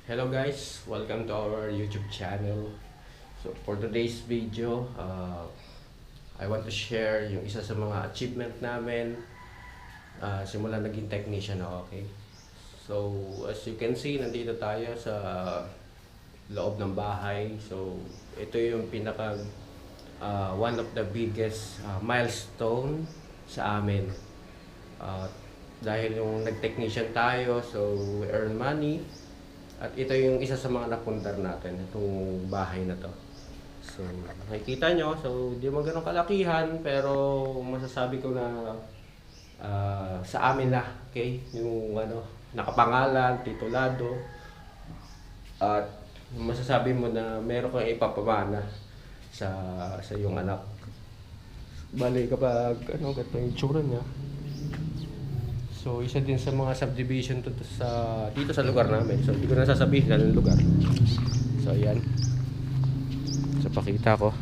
Hello guys, welcome to our YouTube channel. So for today's video, I want to share yung isa sa mga achievement namin simula naging technician ako, okay? So as you can see, nandito tayo sa loob ng bahay. So ito yung pinaka one of the biggest milestone sa amin. Dahil yung nag-technician tayo, so we earn money. At ito yung isa sa mga napundar natin, itong bahay na to. So, nakikita nyo, so di mo ganun kalakihan, pero masasabi ko na sa amin na, okay? Yung nakapangalan, titulado, at masasabi mo na meron kang ipapamana sa iyong anak. Bali kapag, ganito yung tsura niya. So, isa din sa mga subdivision dito sa lugar namin. So, hindi ko na sasabihin anong lugar. So, ayan. So, pakita ko.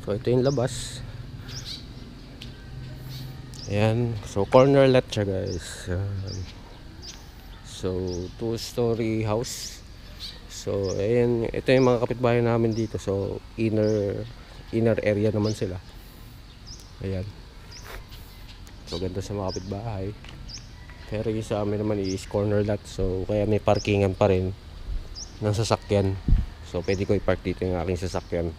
So, ito yung labas. Ayan. So, corner lot siya, guys. So, 2-story house. So, ayan. Ito yung mga kapitbahay namin dito. So, inner area naman sila. Ayan. So ganda sa mga kapitbahay. Pero yung sa amin naman is corner lot. So kaya may parkingan pa rin ng sasakyan. So pwede ko i-park dito yung aking sasakyan.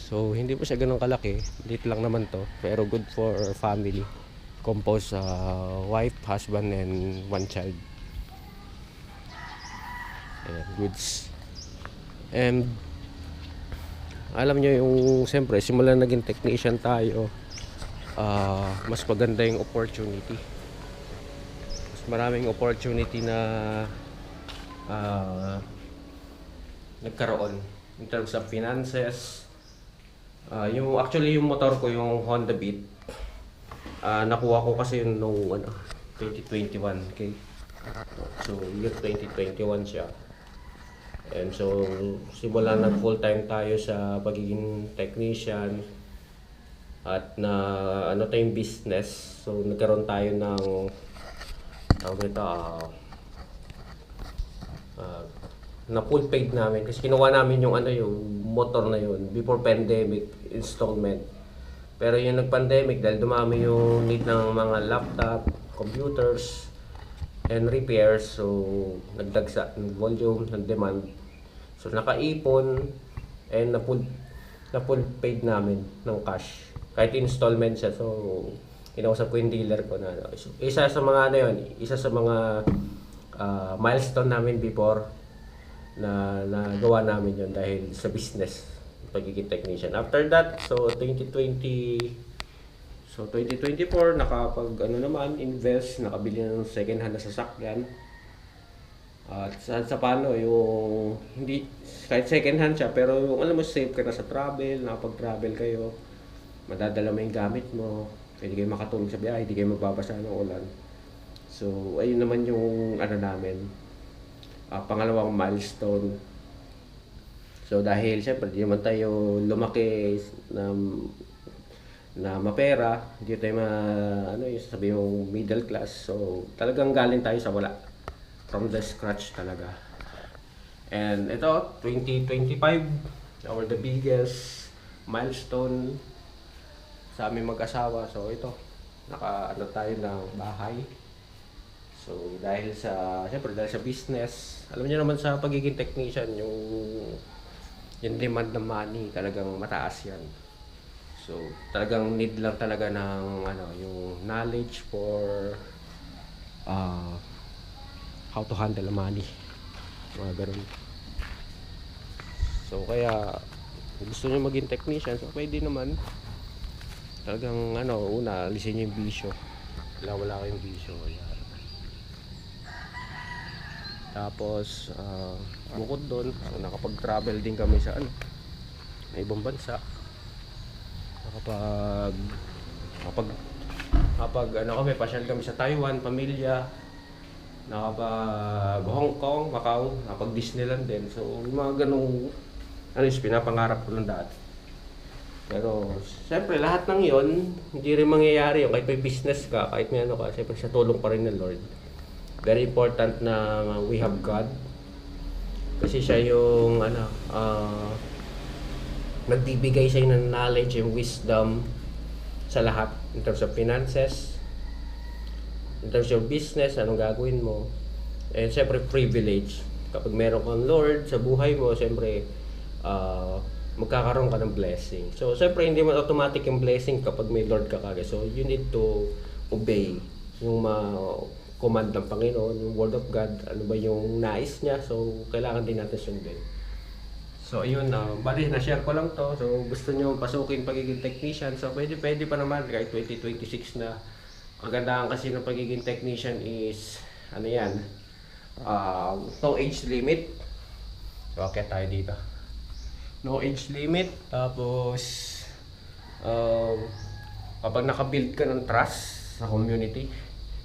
So hindi pa siya ganun kalaki. Liit lang naman to. Pero good for family. Composed wife, husband, and one child. Ayan, goods. And alam nyo yung siyempre simula naging technician tayo, mas maganda yung opportunity, mas maraming opportunity na nagkaroon in terms of finances. Actually yung motor ko, yung Honda Beat, nakuha ko kasi yun nung 2021, okay? So year 2021 siya. And so, simula nag full time tayo sa pagiging technician at na tayong business. So, nagkaroon tayo ng na full paid namin kasi kinuha namin yung motor na yun before pandemic installment. Pero yung nag-pandemic, dahil dumami yung need ng mga laptop, computers, and repairs, so nagdagsa ng volume, ng demand. So nakaipon and na full paid namin ng cash. Kahit installment siya. So kinausap ko yung dealer ko na isa sa mga isa sa mga milestone namin before na nagawa namin yun dahil sa business, pagiging technician. After that, so 2024 invest, nakabili ng second hand na sasakyan. At sa paano yung hindi kahit second hand siya, pero yung safe ka na sa travel, nakapag-travel kayo, madadala mo yung gamit mo, pwede kayo makatulog sa biyahe, hindi kayo magbabasa ng ulan. So ayun naman yung namin, pangalawang milestone. So dahil syempre di naman tayo lumaki na mapera, hindi tayo yung sabi yung middle class. So talagang galing tayo sa wala, from the scratch talaga. And ito 2025, the biggest milestone sa aming mag-asawa. So ito, tayo ng bahay. So dahil sa business, alam niyo naman sa pagiging technician, yung demand ng money talagang mataas yan. So talagang need lang talaga ng yung knowledge for how to handle money, mga ganun. So kaya gusto niyo maging technician, so pwede naman. Talagang una alisin niyo yung bisyo. Wala kayong bisyo. Ayan. Tapos bukod doon, so nakapag-travel din kami sa ibang bansa. Kami pasyal kami sa Taiwan, pamilya. Nakapag Hong Kong, Macau, nakapag Disneyland din. So yung mga ganung yung pinapangarap ko nung dati. Pero, siyempre, lahat ng yon hindi rin mangyayari yun. Kahit may business ka, kahit may ano ka, siyempre sa tulong pa rin ng Lord. Very important na we have God. Kasi siya yung, nagbibigay sa'yo ng knowledge and wisdom sa lahat. In terms of finances, in terms of business, anong gagawin mo. And siyempre, privilege. Kapag meron kang Lord sa buhay mo, siyempre, magkakaroon ka ng blessing. So, siyempre, hindi man automatic yung blessing kapag may Lord ka kagad. So, you need to obey yung command ng Panginoon, yung Word of God, ano ba yung nais niya. So, kailangan din natin sundin. So, ayun, bali, na-share ko lang to. So, gusto nyo pasukin pagiging technician. So, pwede pa naman, kahit 2026 na. Ang gandahan kasi ng pagiging technician is, no age limit. So, okay tayo dito. No age limit. Tapos, kapag nakabuild ka ng trust sa community,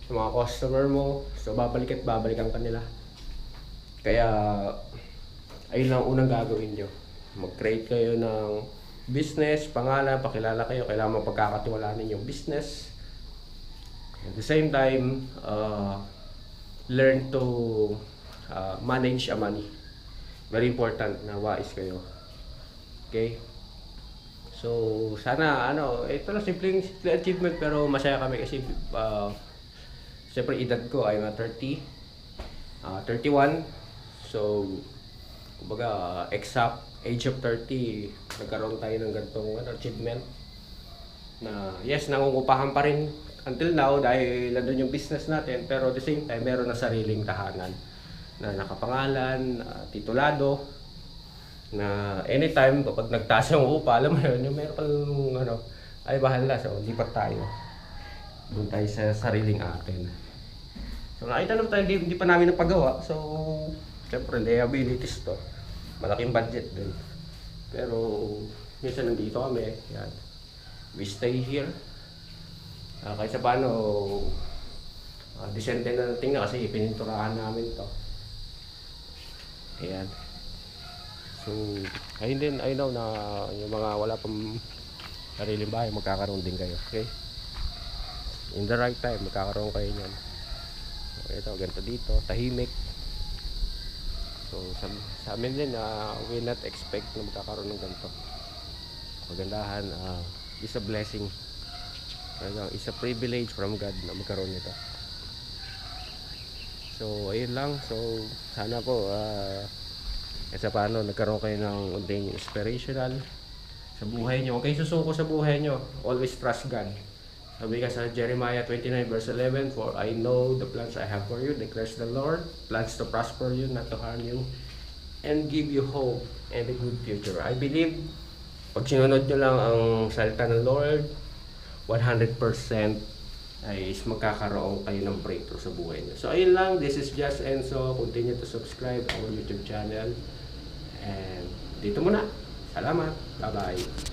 sa mga customer mo, so babalikan ka nila. Kaya, ayun lang unang gagawin nyo. Mag-create kayo ng business, pangalan, pakilala kayo, kailangan mapagkakatiwalaan yung business. At the same time, learn to manage a money. Very important na wise kayo. Okay? So, sana, ito lang simple achievement pero masaya kami kasi siyempre edad ko ay 31. So, kumbaga, exact age of 30, nagkaroon tayo ng ganitong achievement na yes, nangungupahan pa rin until now dahil nandun yung business natin, pero at the same time, meron na sariling tahanan na nakapangalan, titulado, na anytime kapag nagtaas yung upa, alam mo yun, yung meron kang ay bahala, so lipat tayo. Doon tayo sa sariling atin. So nakita naman tayo, hindi pa namin napagawa, so siyempre liabilities to. Malaking budget din. Pero minsan nandito kami, yan. We stay here. Kahit sa paano, decente na tingnan kasi pininturahan namin to. Ayan. So, ayun din, I know na yung mga wala pang sariling bahay, magkakaroon din kayo. Okay? In the right time, magkakaroon kayo niyan. So, ito, ganito dito, tahimik. So, sa amin din, we not expect na magkakaroon ng ganito. Magandahan, is a blessing. It's a privilege from God na magkaroon nito. So, ayun lang. So, sana po, sa paano nagkaroon kayo ng unting inspirational sa buhay nyo. Huwag kayong susuko sa buhay nyo. Always trust God. Sabi ka sa Jeremiah 29 verse 11, "For I know the plans I have for you, declares the Lord, plans to prosper you, not to harm you, and give you hope and a good future." I believe, pag sinunod nyo lang ang salita ng Lord, 100% ay magkakaroon kayo ng breakthrough sa buhay nyo. So ayun lang, this is Just Enzo. Continue to subscribe our YouTube channel. And dito muna. Salamat. Bye-bye.